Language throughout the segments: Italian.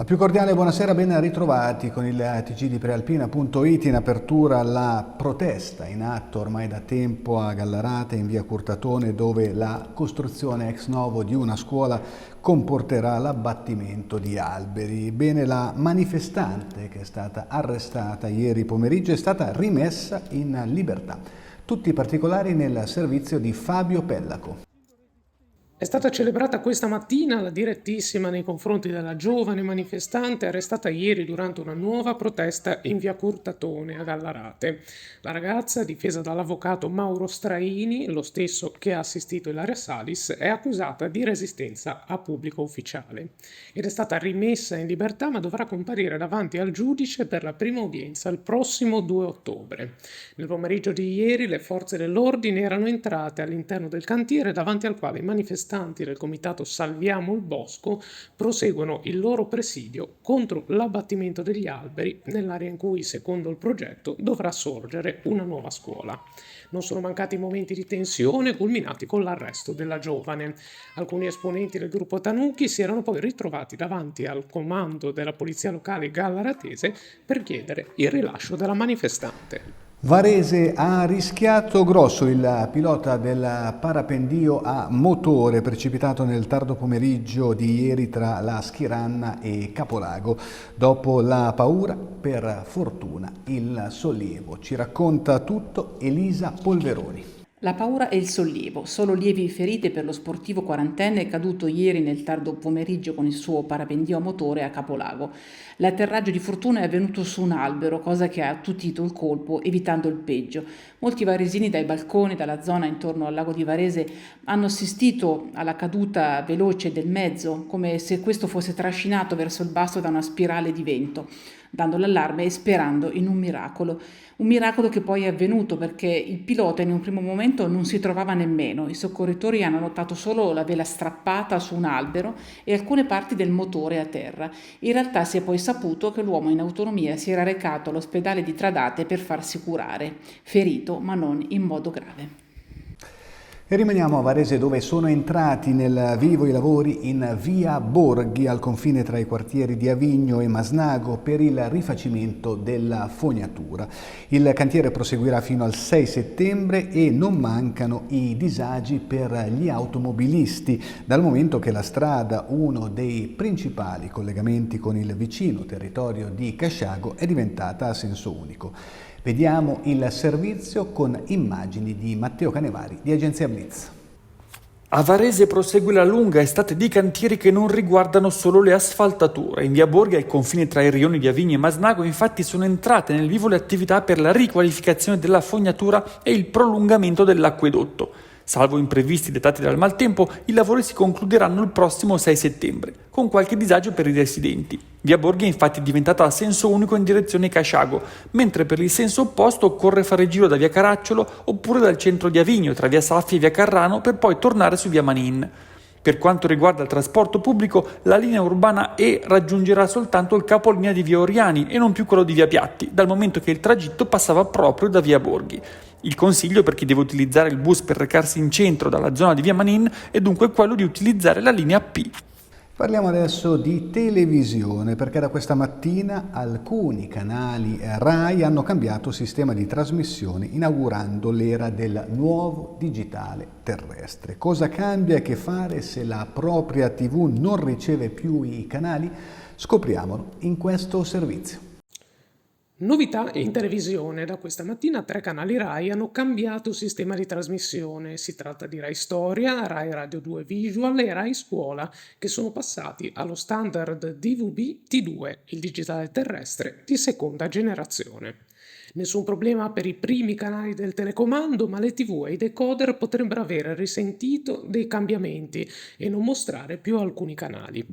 La più cordiale buonasera, ben ritrovati con il TG di Prealpina.it. In apertura la protesta in atto ormai da tempo a Gallarate in via Curtatone, dove la costruzione ex novo di una scuola comporterà l'abbattimento di alberi. Bene, la manifestante che è stata arrestata ieri pomeriggio è stata rimessa in libertà. Tutti i particolari nel servizio di Fabio Pellaco. È stata celebrata questa mattina la direttissima nei confronti della giovane manifestante arrestata ieri durante una nuova protesta in via Curtatone a Gallarate. La ragazza, difesa dall'avvocato Mauro Straini, lo stesso che ha assistito Ilaria Salis, è accusata di resistenza a pubblico ufficiale ed è stata rimessa in libertà, ma dovrà comparire davanti al giudice per la prima udienza il prossimo 2 ottobre. Nel pomeriggio di ieri le forze dell'ordine erano entrate all'interno del cantiere davanti al quale i manifestanti del comitato Salviamo il Bosco proseguono il loro presidio contro l'abbattimento degli alberi nell'area in cui, secondo il progetto, dovrà sorgere una nuova scuola. Non sono mancati momenti di tensione culminati con l'arresto della giovane. Alcuni esponenti del gruppo Tanuchi si erano poi ritrovati davanti al comando della polizia locale gallaratese per chiedere il rilascio della manifestante. Varese ha rischiato grosso. Il pilota del parapendio a motore precipitato nel tardo pomeriggio di ieri tra la Schiranna e Capolago. Dopo la paura, per fortuna il sollievo. Ci racconta tutto Elisa Polveroni. La paura e il sollievo, solo lievi ferite per lo sportivo quarantenne caduto ieri nel tardo pomeriggio con il suo parapendio a motore a Capolago. L'atterraggio di fortuna è avvenuto su un albero, cosa che ha attutito il colpo, evitando il peggio. Molti varesini dai balconi, dalla zona intorno al lago di Varese, hanno assistito alla caduta veloce del mezzo, come se questo fosse trascinato verso il basso da una spirale di vento, dando l'allarme e sperando in un miracolo. Un miracolo che poi è avvenuto perché il pilota in un primo momento non si trovava nemmeno. I soccorritori hanno notato solo la vela strappata su un albero e alcune parti del motore a terra. In realtà si è poi saputo che l'uomo in autonomia si era recato all'ospedale di Tradate per farsi curare, ferito ma non in modo grave. E rimaniamo a Varese, dove sono entrati nel vivo i lavori in via Borghi, al confine tra i quartieri di Avigno e Masnago, per il rifacimento della fognatura. Il cantiere proseguirà fino al 6 settembre e non mancano i disagi per gli automobilisti, dal momento che la strada, uno dei principali collegamenti con il vicino territorio di Casciago, è diventata a senso unico. Vediamo il servizio con immagini di Matteo Canevari di Agenzia Blitz. A Varese prosegue la lunga estate di cantieri che non riguardano solo le asfaltature. In via Borghi, al confine tra i rioni di Avigno e Masnago, infatti sono entrate nel vivo le attività per la riqualificazione della fognatura e il prolungamento dell'acquedotto. Salvo imprevisti dettati dal maltempo, i lavori si concluderanno il prossimo 6 settembre, con qualche disagio per i residenti. Via Borghi è infatti diventata a senso unico in direzione Casciago, mentre per il senso opposto occorre fare giro da via Caracciolo oppure dal centro di Avigno, tra via Saffi e via Carrano, per poi tornare su via Manin. Per quanto riguarda il trasporto pubblico, la linea urbana E raggiungerà soltanto il capolinea di via Oriani e non più quello di via Piatti, dal momento che il tragitto passava proprio da via Borghi. Il consiglio per chi deve utilizzare il bus per recarsi in centro dalla zona di via Manin è dunque quello di utilizzare la linea P. Parliamo adesso di televisione, perché da questa mattina alcuni canali RAI hanno cambiato sistema di trasmissione, inaugurando l'era del nuovo digitale terrestre. Cosa cambia e che fare se la propria TV non riceve più i canali? Scopriamolo in questo servizio. Novità in televisione. Da questa mattina 3 canali Rai hanno cambiato sistema di trasmissione. Si tratta di Rai Storia, Rai Radio 2 Visual e Rai Scuola, che sono passati allo standard DVB T2, il digitale terrestre di seconda generazione. Nessun problema per i primi canali del telecomando, ma le TV e i decoder potrebbero avere risentito dei cambiamenti e non mostrare più alcuni canali.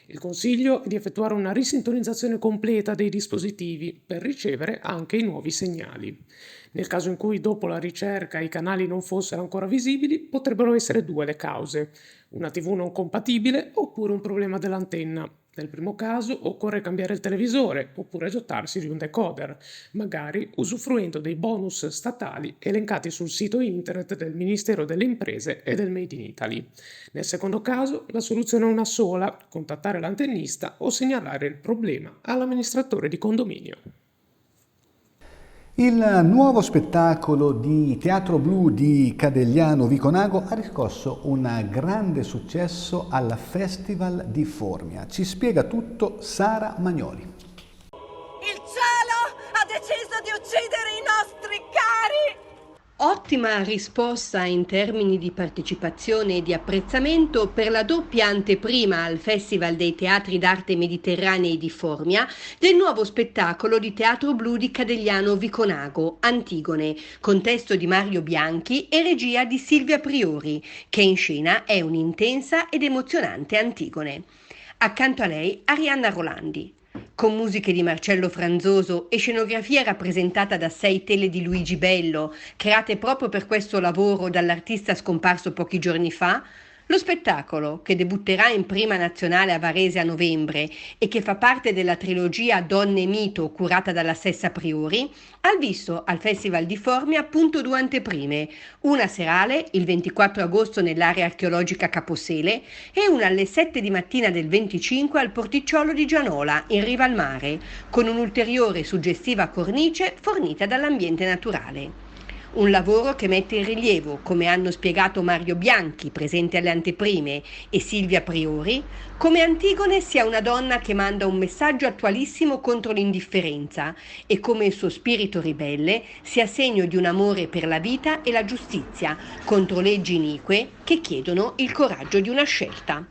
Il consiglio è di effettuare una risintonizzazione completa dei dispositivi per ricevere anche i nuovi segnali. Nel caso in cui dopo la ricerca i canali non fossero ancora visibili, potrebbero essere 2 le cause: una TV non compatibile oppure un problema dell'antenna. Nel primo caso occorre cambiare il televisore oppure dotarsi di un decoder, magari usufruendo dei bonus statali elencati sul sito internet del Ministero delle Imprese e del Made in Italy. Nel secondo caso la soluzione è una sola: contattare l'antennista o segnalare il problema all'amministratore di condominio. Il nuovo spettacolo di Teatro Blu di Cadegliano Viconago ha riscosso un grande successo al Festival di Formia. Ci spiega tutto Sara Magnoli. Il cielo ha deciso di uccidere i nostri cari! Ottima risposta in termini di partecipazione e di apprezzamento per la doppia anteprima al Festival dei Teatri d'Arte Mediterranei di Formia del nuovo spettacolo di Teatro Blu di Cadegliano Viconago, Antigone, con testo di Mario Bianchi e regia di Silvia Priori, che in scena è un'intensa ed emozionante Antigone. Accanto a lei Arianna Rolandi. Con musiche di Marcello Franzoso e scenografia rappresentata da 6 tele di Luigi Bello, create proprio per questo lavoro dall'artista scomparso pochi giorni fa, lo spettacolo, che debutterà in prima nazionale a Varese a novembre e che fa parte della trilogia Donne Mito curata dalla stessa Priori, ha visto al Festival di Formia appunto 2 anteprime, una serale il 24 agosto nell'area archeologica Caposele e una alle 7 di mattina del 25 al Porticciolo di Gianola, in riva al mare, con un'ulteriore suggestiva cornice fornita dall'ambiente naturale. Un lavoro che mette in rilievo, come hanno spiegato Mario Bianchi, presente alle anteprime, e Silvia Priori, come Antigone sia una donna che manda un messaggio attualissimo contro l'indifferenza e come il suo spirito ribelle sia segno di un amore per la vita e la giustizia contro leggi inique che chiedono il coraggio di una scelta.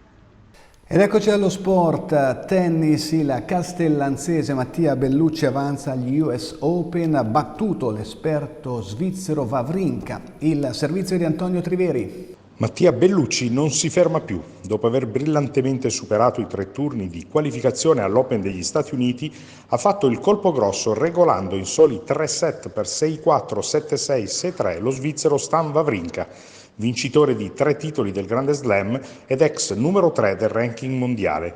Ed eccoci allo sport, tennis, il castellanzese Mattia Bellucci avanza agli US Open, ha battuto l'esperto svizzero Wawrinka, il servizio di Antonio Triveri. Mattia Bellucci non si ferma più. Dopo aver brillantemente superato i 3 turni di qualificazione all'Open degli Stati Uniti, ha fatto il colpo grosso regolando in soli 3 set per 6-4, 7-6, 6-3 lo svizzero Stan Wawrinka, vincitore di 3 titoli del Grande Slam ed ex numero 3 del ranking mondiale.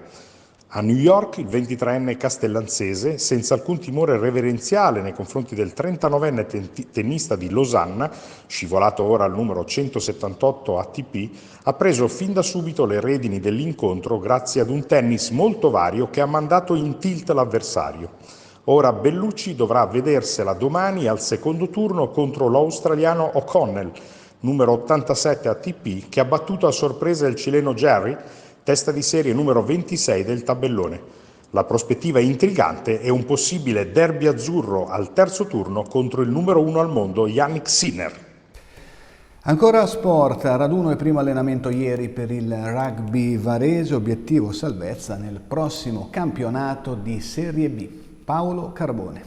A New York il 23enne castellanzese, senza alcun timore reverenziale nei confronti del 39enne tennista di Losanna, scivolato ora al numero 178 ATP, ha preso fin da subito le redini dell'incontro grazie ad un tennis molto vario che ha mandato in tilt l'avversario. Ora Bellucci dovrà vedersela domani al secondo turno contro l'australiano O'Connell, numero 87 ATP, che ha battuto a sorpresa il cileno Jerry, testa di serie numero 26 del tabellone. La prospettiva è intrigante e un possibile derby azzurro al terzo turno contro il numero 1 al mondo Jannik Sinner. Ancora sport, raduno e primo allenamento ieri per il rugby Varese, obiettivo salvezza nel prossimo campionato di Serie B. Paolo Carbone.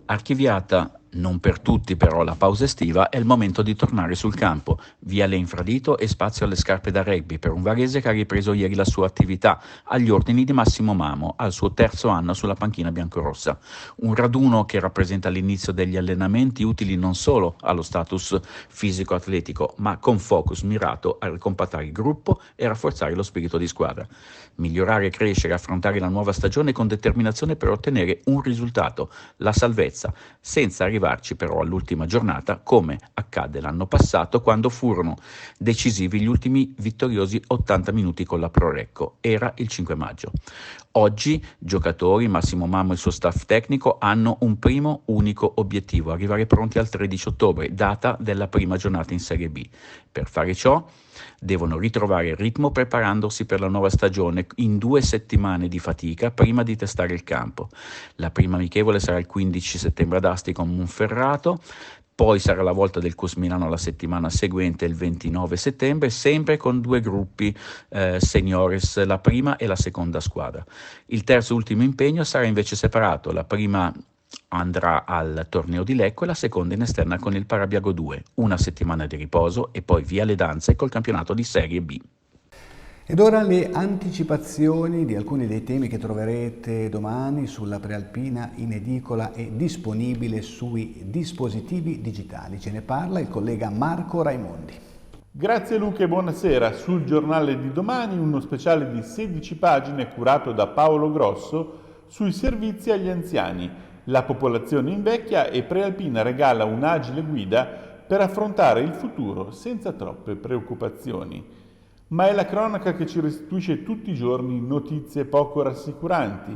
Archiviata, non per tutti però, la pausa estiva, è il momento di tornare sul campo, via l'infradito e spazio alle scarpe da rugby per un Varese che ha ripreso ieri la sua attività agli ordini di Massimo Mamo, al suo 3° anno sulla panchina biancorossa. Un raduno che rappresenta l'inizio degli allenamenti utili non solo allo status fisico-atletico, ma con focus mirato a ricompattare il gruppo e rafforzare lo spirito di squadra. Migliorare, crescere, affrontare la nuova stagione con determinazione per ottenere un risultato, la salvezza, senza arrivarci però all'ultima giornata come accadde l'anno passato quando furono decisivi gli ultimi vittoriosi 80 minuti con la Prorecco. Era il 5 maggio. Oggi giocatori, Massimo Mamo e il suo staff tecnico hanno un primo unico obiettivo: arrivare pronti al 13 ottobre, data della prima giornata in Serie B. Per fare ciò devono ritrovare il ritmo preparandosi per la nuova stagione in 2 settimane di fatica prima di testare il campo. La prima amichevole sarà il 15 settembre ad Asti con Monferrato, poi sarà la volta del CUS Milano la settimana seguente, il 29 settembre, sempre con 2 gruppi seniores, la prima e la seconda squadra. Il terzo e ultimo impegno sarà invece separato, la prima andrà al torneo di Lecco e la seconda in esterna con il Parabiago 2, una settimana di riposo e poi via le danze col campionato di Serie B. Ed ora le anticipazioni di alcuni dei temi che troverete domani sulla Prealpina in edicola e disponibile sui dispositivi digitali. Ce ne parla il collega Marco Raimondi. Grazie Luca e buonasera. Sul giornale di domani uno speciale di 16 pagine curato da Paolo Grosso sui servizi agli anziani. La popolazione invecchia e Prealpina regala un'agile guida per affrontare il futuro senza troppe preoccupazioni. Ma è la cronaca che ci restituisce tutti i giorni notizie poco rassicuranti.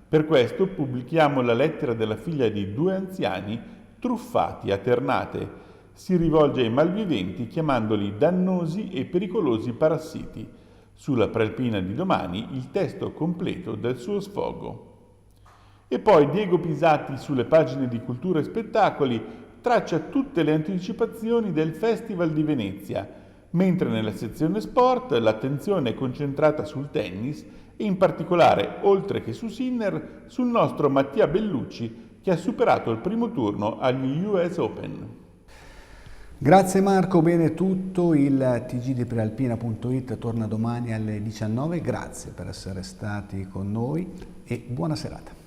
Per questo pubblichiamo la lettera della figlia di 2 anziani truffati a Ternate. Si rivolge ai malviventi chiamandoli dannosi e pericolosi parassiti. Sulla Prealpina di domani il testo completo del suo sfogo. E poi Diego Pisati sulle pagine di Cultura e Spettacoli traccia tutte le anticipazioni del Festival di Venezia, mentre nella sezione sport l'attenzione è concentrata sul tennis e in particolare, oltre che su Sinner, sul nostro Mattia Bellucci che ha superato il primo turno agli US Open. Grazie Marco, bene tutto, il TG di Prealpina.it torna domani alle 19, grazie per essere stati con noi e buona serata.